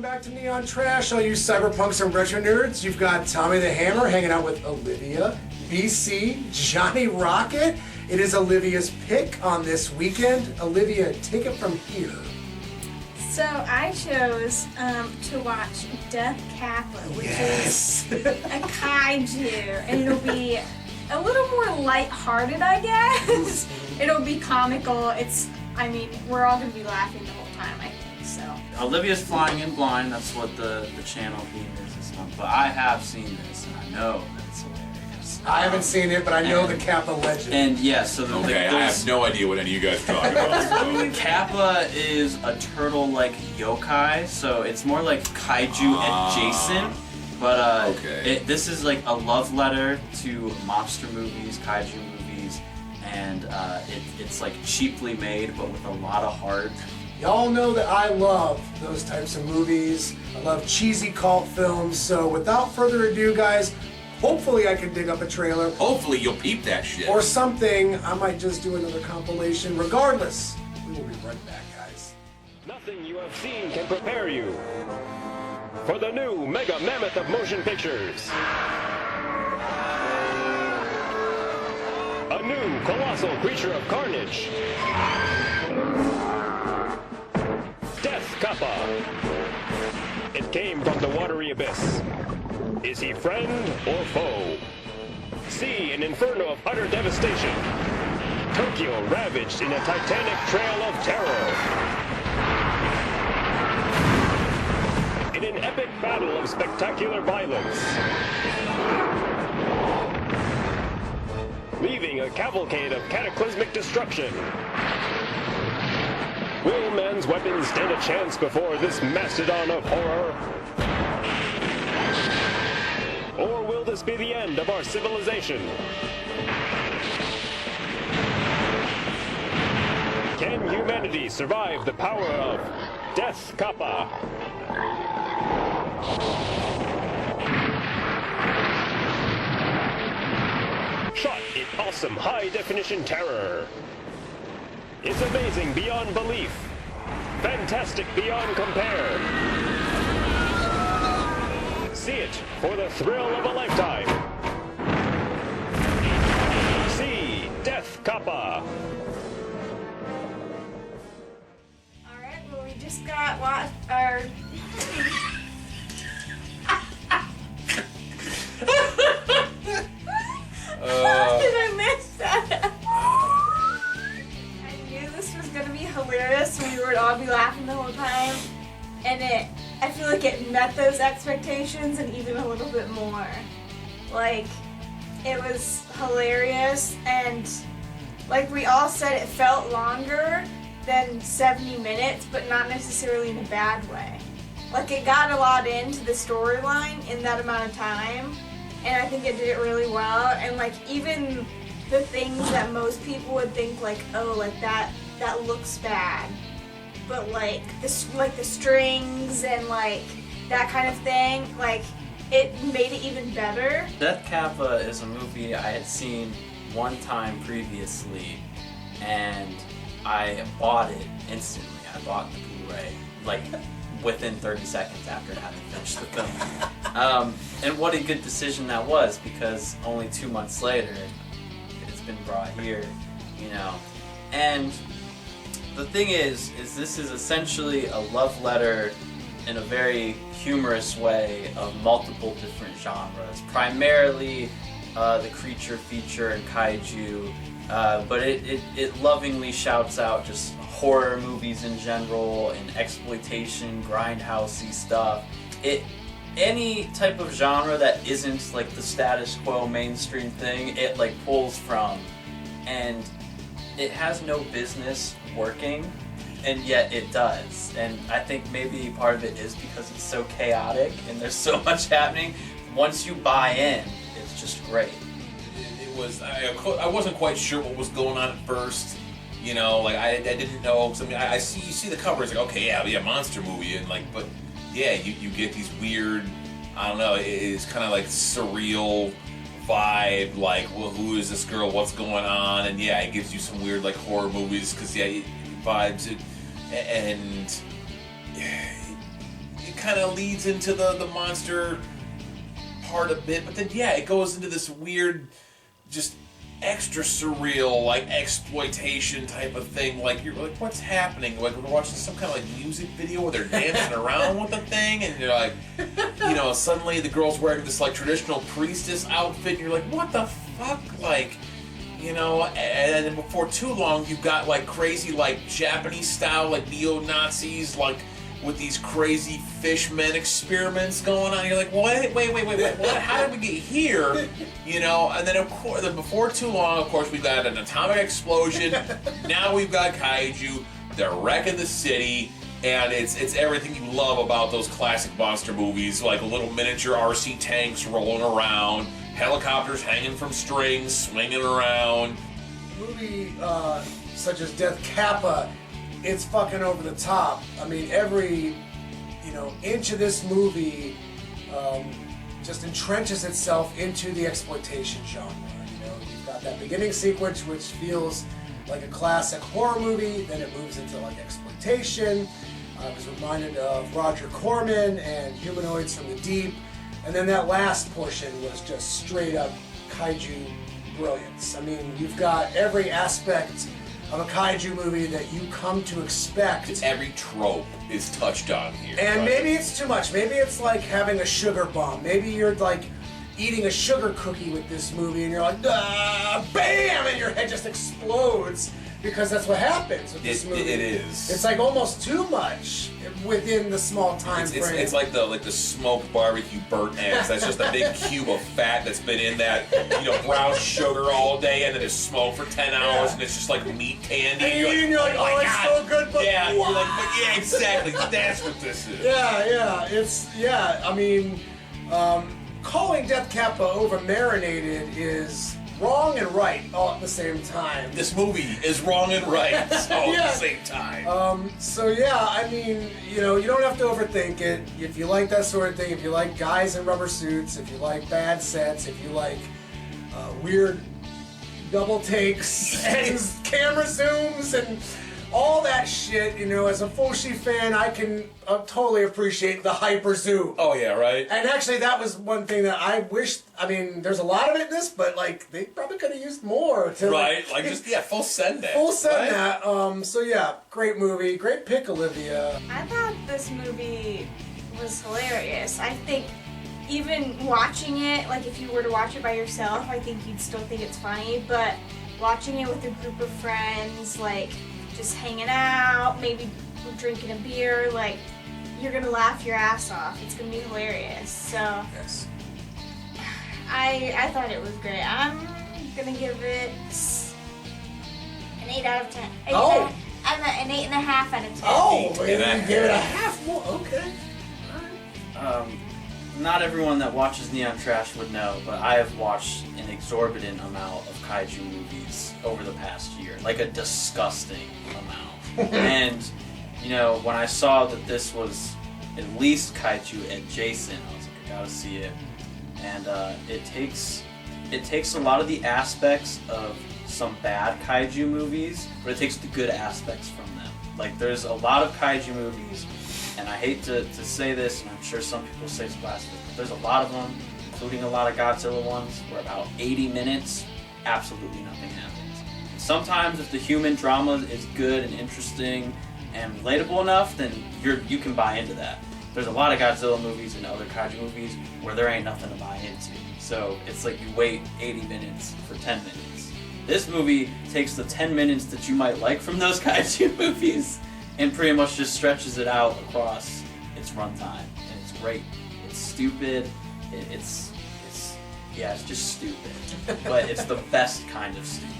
Welcome back to Neon Trash, all you cyberpunks and retro nerds. You've got Tommy the Hammer hanging out with Olivia, BC, Johnny Rocket. It is Olivia's pick on this weekend. Olivia, take it from here. So I chose to watch Death Kappa, which is a kaiju, and it'll be a little more lighthearted, I guess. It'll be comical. We're all gonna be laughing the whole time, I think. So Olivia's flying in blind. That's what the channel theme is this month. But I have seen this, and I know that it's hilarious. I haven't seen it, but I know the Kappa legend. And yeah, so I have no idea what any of you guys are talking about. Kappa is a turtle-like yokai, so it's more like kaiju adjacent. But this is like a love letter to monster movies, kaiju movies, and it's like cheaply made, but with a lot of heart. Y'all know that I love those types of movies. I love cheesy cult films. So without further ado, guys, hopefully I can dig up a trailer. Hopefully you'll peep that shit. Or something. I might just do another compilation. Regardless, we will be right back, guys. Nothing you have seen can prepare you for the new Mega Mammoth of Motion Pictures. A new colossal creature of carnage. Death Kappa. It came from the watery abyss. Is he friend or foe? See an inferno of utter devastation. Tokyo ravaged in a titanic trail of terror. In an epic battle of spectacular violence. Leaving a cavalcade of cataclysmic destruction. Will man's weapons stand a chance before this mastodon of horror? Or will this be the end of our civilization? Can humanity survive the power of Death Kappa? Shot in awesome high-definition terror. It's amazing beyond belief. Fantastic beyond compare. See it for the thrill of a lifetime. See Death Kappa. alright, well we just got our How did I miss that? I knew this was gonna be hilarious and we would all be laughing the whole time. And I feel like it met those expectations and even a little bit more. Like, it was hilarious and like we all said, it felt longer than 70 minutes, but not necessarily in a bad way. Like, it got a lot into the storyline in that amount of time. And I think it did it really well, and like even the things that most people would think like, oh, like that looks bad, but like the strings and like that kind of thing, like it made it even better. Death Kappa is a movie I had seen one time previously, and I bought it instantly. I bought the Blu-ray like within 30 seconds after having finished the film. And what a good decision that was, because only 2 months later, it's been brought here, you know. And the thing is this is essentially a love letter in a very humorous way of multiple different genres. Primarily the creature feature and kaiju, but it lovingly shouts out just horror movies in general and exploitation, grindhousey stuff. Any type of genre that isn't like the status quo mainstream thing, it like pulls from, and it has no business working, and yet it does. And I think maybe part of it is because it's so chaotic and there's so much happening. Once you buy in, it's just great. It was. I wasn't quite sure what was going on at first. You know, like I didn't know. Cause, I mean, you see the cover, it's like, okay, yeah, monster movie, and like, but yeah, you get these weird, I don't know, it's kind of like surreal vibe, like, well, who is this girl, what's going on, and yeah, it gives you some weird like horror movies, because yeah, it vibes it, and it kind of leads into the monster part a bit, but then yeah, it goes into this weird, just extra surreal, like exploitation type of thing. Like you're like, what's happening? Like we're watching some kind of like music video where they're dancing around with the thing, and you're like, you know, suddenly the girl's wearing this like traditional priestess outfit, and you're like, what the fuck? Like, you know, and then before too long, you've got like crazy like Japanese style like neo-Nazis like with these crazy fishmen experiments going on. You're like, wait, what? How did we get here? You know, and then of course, before too long, of course, we've got an atomic explosion. Now we've got kaiju. They're wrecking the city, and it's everything you love about those classic monster movies, like little miniature RC tanks rolling around, helicopters hanging from strings, swinging around. Movie such as Death Kappa, it's fucking over the top. I mean, every, you know, inch of this movie just entrenches itself into the exploitation genre. You know, you've got that beginning sequence which feels like a classic horror movie, then it moves into like exploitation. I was reminded of Roger Corman and Humanoids from the Deep, and then that last portion was just straight up kaiju brilliance. I mean, you've got every aspect of a kaiju movie that you come to expect. Every trope is touched on here. And right? maybe it's too much. Maybe it's like having a sugar bomb. Maybe you're like eating a sugar cookie with this movie and you're like, bam, and your head just explodes, because that's what happens with this movie. It is. It's like almost too much within the small time frame. It's like the smoked barbecue burnt ends. That's just a big cube of fat that's been in that, you know, brown sugar all day, and then it's smoked for 10 hours, and it's just like meat candy. And you're like, oh, it's so good, but yeah, why? you're like, but yeah, exactly. That's what this is. I mean, calling Death Kappa over marinated is wrong and right all at the same time. This movie is wrong and right all at the same time. So yeah, I mean, you know, you don't have to overthink it. If you like that sort of thing, if you like guys in rubber suits, if you like bad sets, if you like weird double takes and camera zooms and all that shit, you know, as a Fulci fan, I can totally appreciate the hyper zoom. Oh yeah, right? And actually, that was one thing that I wished. I mean, there's a lot of it in this, but like they probably could have used more to right, like just full send that. Full send right? that. So yeah, great movie, great pick, Olivia. I thought this movie was hilarious. I think even watching it, like if you were to watch it by yourself, I think you'd still think it's funny. But watching it with a group of friends, like just hanging out, maybe drinking a beer, like you're gonna laugh your ass off. It's gonna be hilarious. So Yes. I thought it was great. I'm gonna give it an 8 out of 10. Oh. I'm an 8.5 out of 10. Oh, Eight you and a give it a half. half more. Okay. Not everyone that watches Neon Trash would know, but I have watched an exorbitant amount of kaiju movies over the past year, like a disgusting amount. And, you know, when I saw that this was at least kaiju adjacent, I was like, I gotta see it. And it takes a lot of the aspects of some bad kaiju movies, but it takes the good aspects from them. Like, there's a lot of kaiju movies, and I hate to say this, and I'm sure some people say it's blasphemous, but there's a lot of them, including a lot of Godzilla ones, where about 80 minutes, absolutely nothing happens. Sometimes if the human drama is good and interesting and relatable enough, then you can buy into that. There's a lot of Godzilla movies and other kaiju movies where there ain't nothing to buy into. So it's like you wait 80 minutes for 10 minutes. This movie takes the 10 minutes that you might like from those kaiju movies and pretty much just stretches it out across its runtime. And it's great. It's stupid. It's just stupid. But it's the best kind of stupid.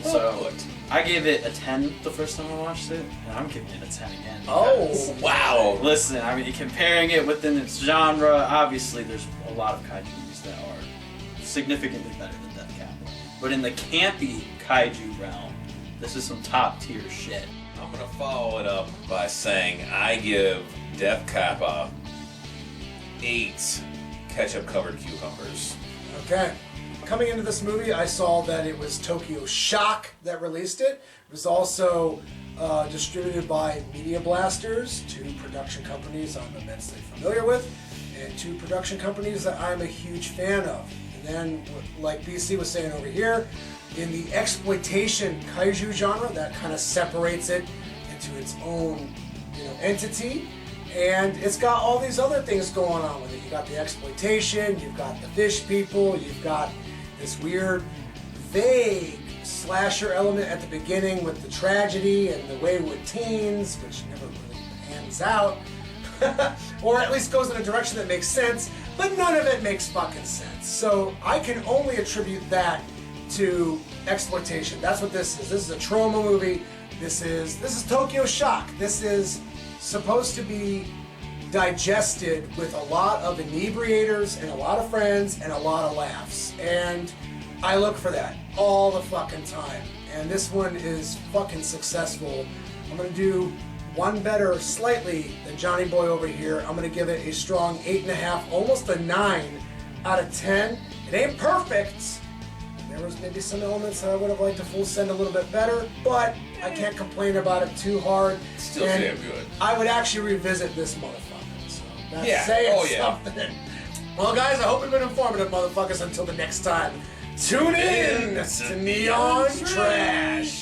So I gave it a 10 the first time I watched it, and I'm giving it a 10 again. Oh, wow. Listen, I mean, comparing it within its genre, obviously there's a lot of kaiju movies that are significantly better than Death Kappa. But in the campy kaiju realm, this is some top tier shit. I'm gonna follow it up by saying I give Death Kappa 8 ketchup covered cucumbers. Okay. Coming into this movie, I saw that it was Tokyo Shock that released it. It was also distributed by Media Blasters, 2 production companies I'm immensely familiar with, and 2 production companies that I'm a huge fan of. And then, like BC was saying over here, in the exploitation kaiju genre, that kind of separates it into its own, entity. And it's got all these other things going on with it. You got the exploitation, you've got the fish people, you've got this weird, vague slasher element at the beginning with the tragedy and the wayward teens, which never really pans out. Or at least goes in a direction that makes sense, but none of it makes fucking sense. So I can only attribute that to exploitation. That's what this is. This is a trauma movie. This is Tokyo Shock. This is supposed to be digested with a lot of inebriators and a lot of friends and a lot of laughs. And I look for that all the fucking time. And this one is fucking successful. I'm gonna do one better slightly than Johnny Boy over here. I'm gonna give it a strong 8.5, almost a 9 out of 10. It ain't perfect. There was maybe some elements that I would have liked to full send a little bit better, but I can't complain about it too hard. Still damn good. I would actually revisit this motherfucker. So that's saying something. Well, guys, I hope it's been informative, motherfuckers. Until the next time, tune in to Neon Trash.